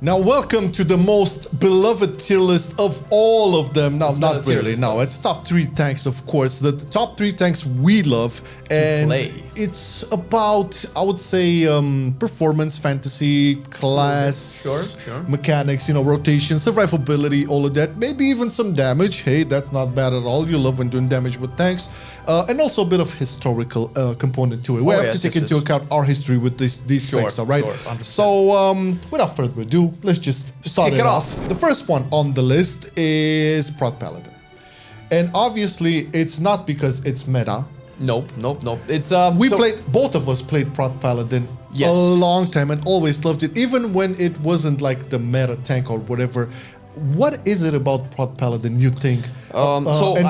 Now, welcome to the most beloved tier list of all of them. Now, not really. No, it's top 3 tanks, of course. The top 3 tanks we love. And it's about, I would say, performance, fantasy, class, mechanics, you know, rotation, survivability, all of that. Maybe even some damage. Hey, that's not bad at all. You love when doing damage with tanks. And also a bit of historical component to it. We have to take into account our history with these tanks, all right? So, without further ado, let's just start it off. The first one on the list is Prot Paladin. And obviously, it's not because it's meta. Nope. It's both of us played Prot Paladin a long time and always loved it, even when it wasn't like the meta tank or whatever. What is it about Prot Paladin you think?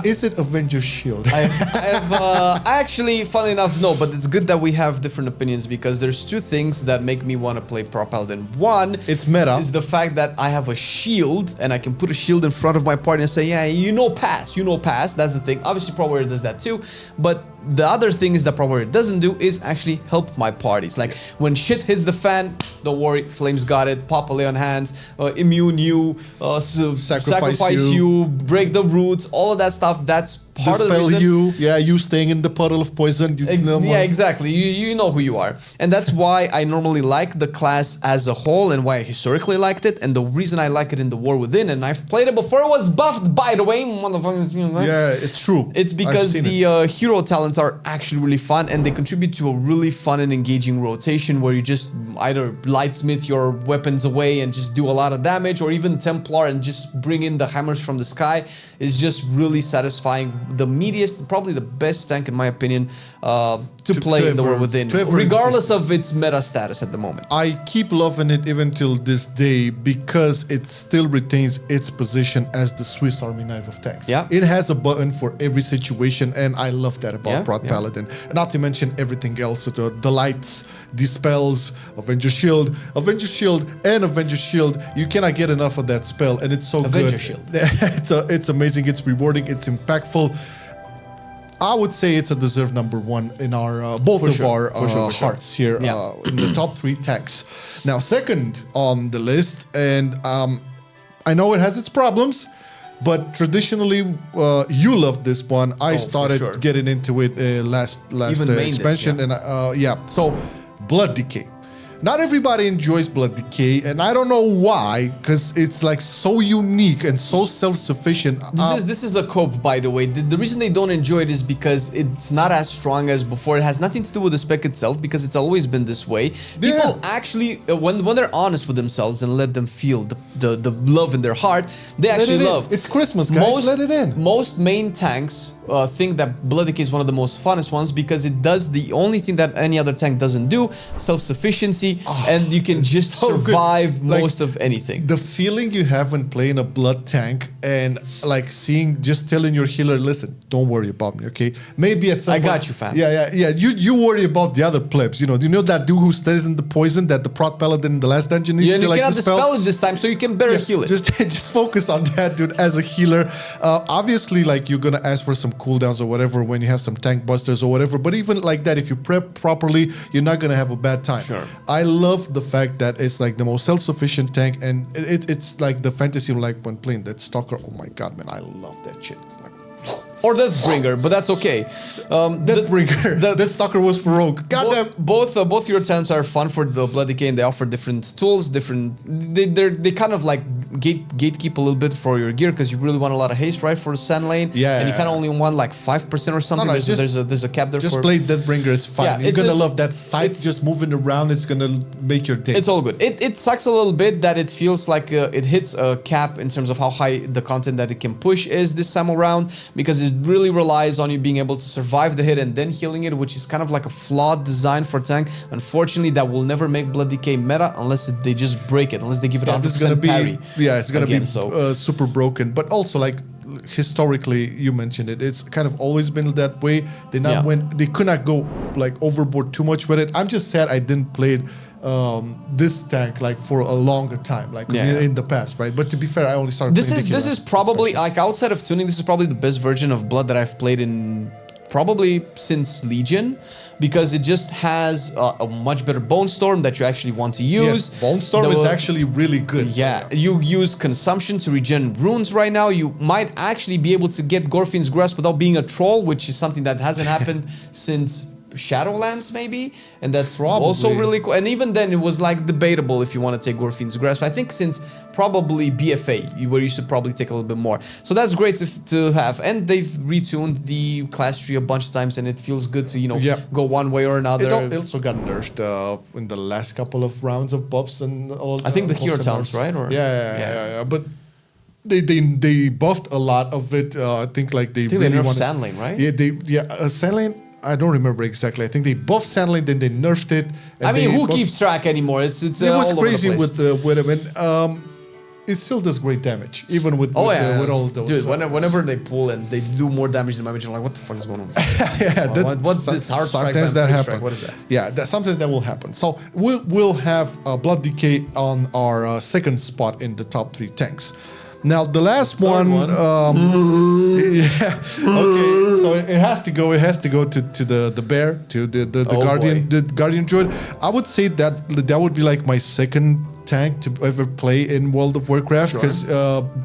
Is it Avenger's Shield? I actually, funnily enough, no, but it's good that we have different opinions because there's 2 things that make me want to play Prot Paladin. One, it's meta, is the fact that I have a shield and I can put a shield in front of my party and say, yeah, you know pass. That's the thing. Obviously, Prot Warrior does that too, but the other thing is that Prot Warrior doesn't do is actually help my parties. Like when shit hits the fan, don't worry, Flames got it, pop a lay on hands, immune you, sacrifice you, break the roots, all of that stuff. That's part of the reason. you staying in the puddle of poison. Yeah, exactly. You know who you are. And that's why I normally like the class as a whole and why I historically liked it. And the reason I like it in the War Within, and I've played it before it was buffed, by the way. Yeah, it's true. It's because the hero talents are actually really fun and they contribute to a really fun and engaging rotation where you just either lightsmith your weapons away and just do a lot of damage, or even Templar and just bring in the hammers from the sky is just really satisfying. The meatiest, probably the best tank in my opinion to play in the War Within, regardless of its meta status at the moment. I keep loving it even till this day because it still retains its position as the Swiss Army knife of tanks. Yeah. It has a button for every situation and I love that about Prot Paladin. And not to mention everything else, the lights, dispels, Avenger Shield, and Avenger Shield. You cannot get enough of that spell and it's so Avenger good. Shield. It's amazing, it's rewarding, it's impactful. I would say it's a deserved #1 in our both of our hearts here in the top 3 tanks. Now, second on the list, and I know it has its problems, but traditionally you loved this one. I started getting into it last expansion, and so Blood Decay. Not everybody enjoys Blood Decay, and I don't know why, because it's like so unique and so self-sufficient. This is a cope, by the way. The reason they don't enjoy it is because it's not as strong as before. It has nothing to do with the spec itself, because it's always been this way. People actually, when they're honest with themselves and let them feel the love in their heart, they actually love. It's Christmas, guys. Let it in. Most main tanks think that Blood Decay is one of the most funnest ones because it does the only thing that any other tank doesn't do: self-sufficiency, and you can just survive most of anything. The feeling you have when playing a blood tank and like just telling your healer, listen, don't worry about me, okay? Maybe at some point, got you, fam. Yeah. You worry about the other plebs. You know that dude who stays in the poison that the Prot Paladin in the last dungeon needs to you cannot dispel it this time, so you can better heal it. Just focus on that, dude, as a healer. Obviously, like, you're gonna ask for some cooldowns or whatever when you have some tank busters or whatever, but even like that, if you prep properly, you're not gonna have a bad time. Sure. I love the fact that it's like the most self-sufficient tank, and it's like the fantasy, like when playing that Stalker. Oh my god, man, I love that shit. Or Deathbringer, but that's okay. Deathbringer. That Stalker was for rogue. Goddamn. Both your talents are fun for the Blood Decay, and they offer different tools. They kind of like gatekeep a little bit for your gear because you really want a lot of haste, right, for the Sand Lane. Yeah. And you kind of only want like 5% or something. No, there's a cap there. Just play Deathbringer. It's fine. Yeah, you're gonna love that sight just moving around. It's gonna make your day. It's all good. It sucks a little bit that it feels like it hits a cap in terms of how high the content that it can push is this time around, because it really relies on you being able to survive the hit and then healing it, which is kind of like a flawed design for tank. Unfortunately, that will never make Blood Decay meta unless they just break it, unless they give it 100% parry. Yeah, it's gonna be super broken. But also, like, historically, you mentioned it, it's kind of always been that way. They could not go like overboard too much with it. I'm just sad I didn't play it this tank like for a longer time, like in the past, right? But to be fair, I only started. This is probably like outside of tuning. This is probably the best version of Blood that I've played in probably since Legion, because it just has a much better Bone Storm that you actually want to use. Yes, Bone Storm is actually really good. Yeah, you use Consumption to regen runes right now. You might actually be able to get Gorfin's Grasp without being a troll, which is something that hasn't happened since Shadowlands maybe, and that's probably also really cool. And even then it was like debatable if you want to take Gorfin's Grasp. I think since probably BFA where you should probably take a little bit more, so that's great to have. And they've retuned the class tree a bunch of times, and it feels good to, you know, go one way or another. It also got nerfed in the last couple of rounds of buffs and all. I think the hero towns, right? Or yeah. But they buffed a lot of it. I think like they nerfed Sandlane, right? Sandlane. I don't remember exactly. I think they buffed Sandlane, then they nerfed it. I mean, who keeps track anymore? It was crazy with him, and it still does great damage, even with all those. Dude, whenever they pull and they do more damage than my damage, I'm like, what the fuck is going on? What's this hard strike? Sometimes that happens. What is that? Yeah, sometimes that will happen. So we'll have Blood Decay on our second spot in the top 3 tanks. Now the last one. Okay, so it has to go. It has to go to the bear, to the guardian, the guardian druid. I would say that would be like my second tank to ever play in World of Warcraft, because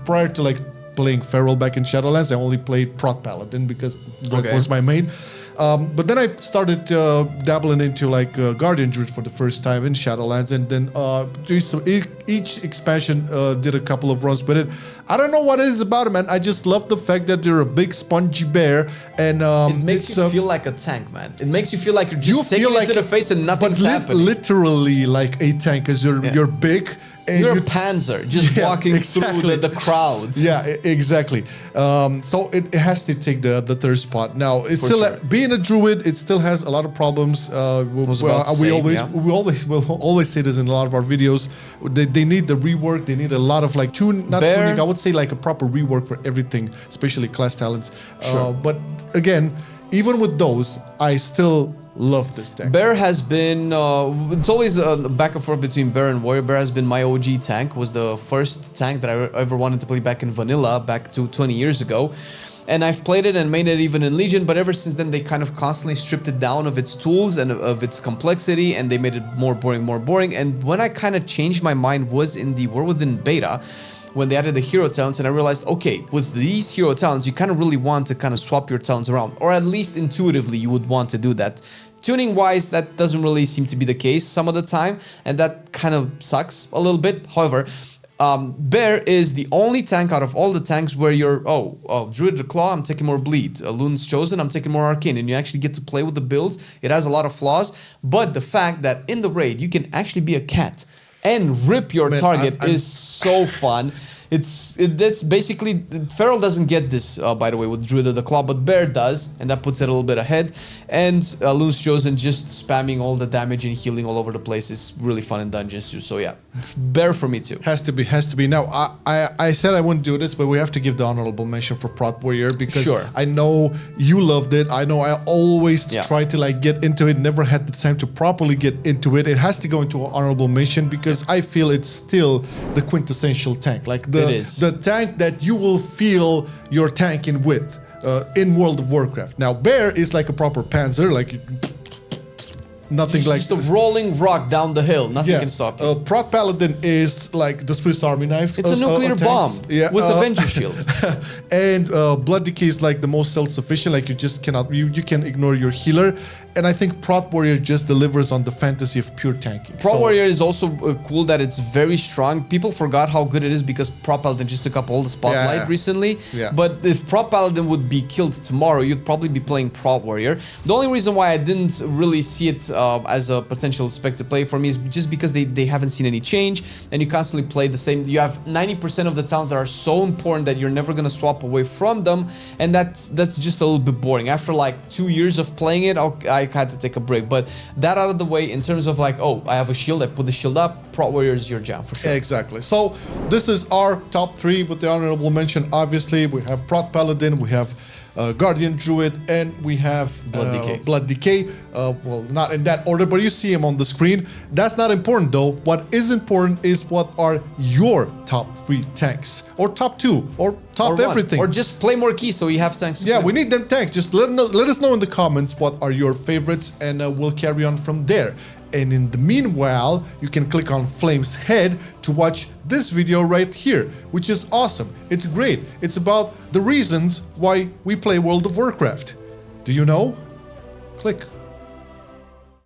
prior to like playing Feral back in Shadowlands, I only played Prot Paladin because that was my main. But then I started dabbling into like Guardian Druid for the first time in Shadowlands, and then each expansion did a couple of runs with it. I don't know what it is about it, man. I just love the fact that they're a big spongy bear, and it makes you feel like a tank, man. It makes you feel like you're just taking it to the face and nothing's happening. Literally like a tank, because you're big. And you're a panzer, just walking through the crowds. Yeah, exactly. So it has to take the third spot. Now, it's still being a druid. It still has a lot of problems. We always say this in a lot of our videos. They need the rework. They need a lot of like tuning. I would say like a proper rework for everything, especially class talents. But again, even with those, I still love this tank. Bear has been, it's always back and forth between Bear and Warrior. Bear has been my OG tank, was the first tank that I ever wanted to play back in Vanilla, back to 20 years ago. And I've played it and made it even in Legion, but ever since then they kind of constantly stripped it down of its tools and of its complexity, and they made it more boring. And when I kind of changed my mind was in the War Within beta, when they added the hero talents, and I realized, okay, with these hero talents, you kind of really want to kind of swap your talents around, or at least intuitively you would want to do that. Tuning wise, that doesn't really seem to be the case some of the time, and that kind of sucks a little bit. However, Bear is the only tank out of all the tanks where you're, Druid the Claw, I'm taking more Bleed. Loon's Chosen, I'm taking more Arcane, and you actually get to play with the builds. It has a lot of flaws, but the fact that in the raid you can actually be a cat and rip your target is so fun. That's basically, Feral doesn't get this, by the way, with Druid of the Claw, but Bear does, and that puts it a little bit ahead. And Loon's Chosen just spamming all the damage and healing all over the place is really fun in dungeons too. So yeah, Bear for me too. Has to be. Now, I said I wouldn't do this, but we have to give the honorable mention for Prot Warrior, because I know you loved it. I know I always try to like get into it, never had the time to properly get into it. It has to go into an honorable mention because I feel it's still the quintessential tank. Like the tank that you will feel you're tanking with in World of Warcraft. Now, Bear is like a proper panzer, like nothing like just a rolling rock down the hill. Nothing can stop you. Prot Paladin is like the Swiss Army knife. It's a nuclear bomb with a Avenger shield. And Blood Decay is like the most self-sufficient. Like you just cannot, you can ignore your healer. And I think Prot Warrior just delivers on the fantasy of pure tanking. Prot Warrior is also cool that it's very strong. People forgot how good it is because Prot Paladin just took up all the spotlight recently. But if Prot Paladin would be killed tomorrow, you'd probably be playing Prot Warrior. The only reason why I didn't really see it as a potential spec to play for me is just because they haven't seen any change, and you constantly play the same. You have 90% of the talents that are so important that you're never gonna swap away from them, and that's just a little bit boring. After like 2 years of playing it, I had to take a break. But that out of the way, in terms of like, I have a shield, I put the shield up, Prot Warrior is your jam for sure. Exactly. So this is our top 3 with the honorable mention. Obviously, we have Prot Paladin, we have Guardian Druid, and we have Blood Decay. Well, not in that order, but you see him on the screen. That's not important though. What is important is what are your top 3 tanks, or top 2, or top everything. Or just play more keys so you have tanks. Yeah, we need them tanks. Just let us know in the comments what are your favorites, and we'll carry on from there. And in the meanwhile, you can click on Flame's head to watch this video right here, which is awesome. It's great. It's about the reasons why we play World of Warcraft. Do you know? Click.